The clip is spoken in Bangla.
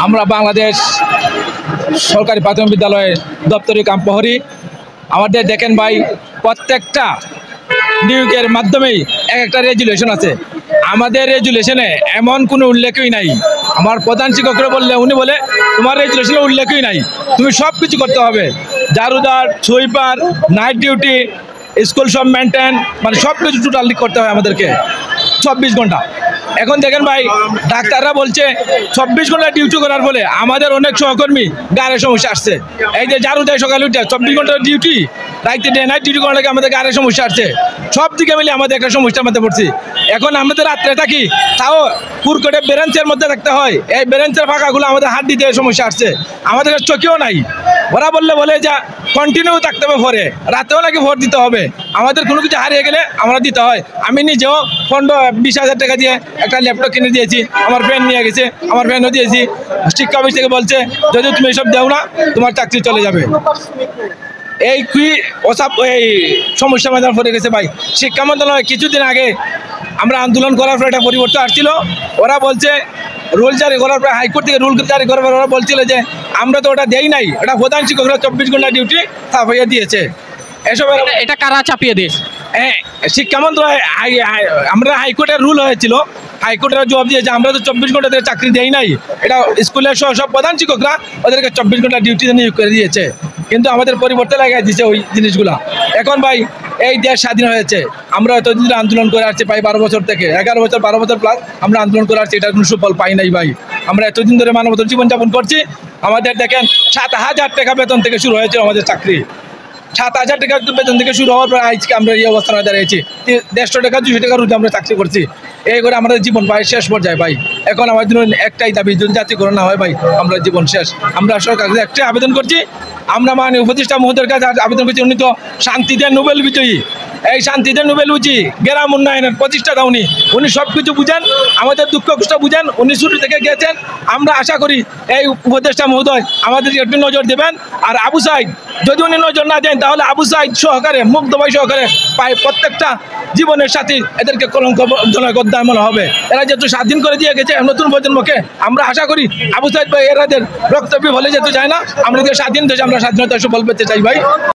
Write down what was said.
আমরা বাংলাদেশ সরকারি প্রাথমিক বিদ্যালয়ের দপ্তরি কাম প্রহরী। আমাদের দেখেন ভাই, প্রত্যেকটা নিয়োগের মাধ্যমেই একটা রেজুলেশন আছে। আমাদের রেজুলেশনে এমন কোনো উল্লেখই নাই। আমার প্রধান শিক্ষকরা বললে উনি বলে তোমার রেজুলেশনে উল্লেখই নাই, তুমি সব কিছু করতে হবে, Jarudar, sweeper, night duty, school সব মেনটেন, মানে সব কিছু টোটালি করতে হয় আমাদেরকে 24 ঘন্টা। এখন দেখেন ভাই, ডাক্তাররা বলছে 24 ঘন্টা ডিউটি করার ফলে আমাদের অনেক সহকর্মী গাড়ির সমস্যা আসছে। এই যে জারু দেয় সকালে উঠে 24 ঘন্টা ডিউটি, রাইতে ডে নাইট ডিউটি করার লাগে আমাদের গাড়ির সমস্যা আসছে। সব দিকে মিলে আমাদের একটা সমস্যার মধ্যে পড়ছি। এখন আমাদের রাত্রে থাকি, তাও পুরকটে বেরেন্সের মধ্যে থাকতে হয়। এই বেরেন্সের ফাঁকাগুলো আমাদের হাত দিতে সমস্যা আসছে। আমাদের চোখেও নাই। ওরা বলে যা কন্টিনিউ থাকতে হবে ভোরে, রাতেও নাকি ভোট দিতে হবে। আমাদের কোনো কিছু হারিয়ে গেলে আমরা দিতে হয়। আমি নিজেও 15-20 হাজার টাকা দিয়ে একটা ল্যাপটপ কিনে দিয়েছি, আমার ফ্যান নিয়ে গেছে, আমার ফ্যানও দিয়েছি। শিক্ষা অফিস থেকে বলছে যদি তুমি এসব দেও না তোমার চাকরি চলে যাবে। এই কি ওসব এই সমস্যার মধ্যে পড়ে গেছে ভাই। শিক্ষা মন্ত্রণালয় কিছুদিন আগে আমরা আন্দোলন করার পর একটা পরিবর্তন আসছিল। ওরা বলছে রুল জারি করার পর, হাইকোর্ট থেকে রুল জারি করার পর ওরা বলছিল যে আমরা তো ওটা দেই নাই, ওটা প্রধান শিক্ষকরা 24 ঘন্টা ডিউটি চাপিয়ে দিয়েছে। এসব এটা কারা চাপিয়ে দিয়েছে? শিক্ষা মন্ত্রণালয়, আমরা হাইকোর্টের রুল হয়েছিল, হাইকোর্টের জবাব দিয়েছে আমরা তো 24 ঘন্টা থেকে চাকরি দেই নাই। এটা স্কুলের সব প্রধান শিক্ষকরা ওদেরকে 24 ঘন্টা ডিউটিতে নিয়োগ করে দিয়েছে, কিন্তু আমাদের পরিবর্তে লাগাই দিয়েছে ওই জিনিসগুলা। এখন ভাই এই দেশ স্বাধীন হয়েছে, আমরা এতদিন আন্দোলন করে আসছি প্রায় 12 বছর থেকে, 11 বছর 12 বছর প্লাস আমরা আন্দোলন করে আসছি, এটার কোনো সুফল পাই নাই ভাই। আমরা এতদিন ধরে মানবতার জীবনযাপন করছি। আমাদের দেখেন 7,000 টাকা বেতন থেকে শুরু হয়েছে আমাদের চাকরি। 7,000 টাকা বেতন থেকে শুরু হওয়ার পর আজকে আমরা এই অবস্থানে দাঁড়িয়েছি। 150 টাকা 200 টাকা রুজে আমরা চাকরি করছি। এই করে আমাদের জীবন ভাই শেষ পর্যায়ে ভাই। এখন আমাদের একটাই দাবি, যদি জাতীয়করণ না হয় ভাই আমরা জীবন শেষ। আমরা সরকারের কাছে একটাই আবেদন করছি, আমরা মাননীয় উপদেষ্টা মহোদয়ের কাছে আবেদন করছি, উনি তো শান্তিতে নোবেল বিজয়ী, এই শান্তিতে নোবেল বিজয়ী, গ্রাম উন্নয়নের প্রতিষ্ঠাতা উনি সব কিছু বুঝেন, আমাদের দুঃখ কষ্ট বুঝেন, উনি শুরু থেকে গেছেন। আমরা আশা করি এই উপদেষ্টা মহোদয় আমাদের একটু নজর দেবেন। আর আবু সাইদ যদি উনি নজর না দেন তাহলে আবু সাইদ সহকারে, মুগ্ধ ভাই সহকারে প্রায় প্রত্যেকটা জীবনের সাথে এদেরকে কলঙ্কজনক অধ্যায় মনে হবে। এরা যেহেতু স্বাধীন করে দিয়ে গেছে নতুন প্রজন্মকে, আমরা আশা করি আবু সাইদ ভাই এরাদের রক্তবি হলে যেতে চায় না, আমাদের স্বাধীন দেশে আমরা স্বাধীনতা সফল পেতে চাই ভাই।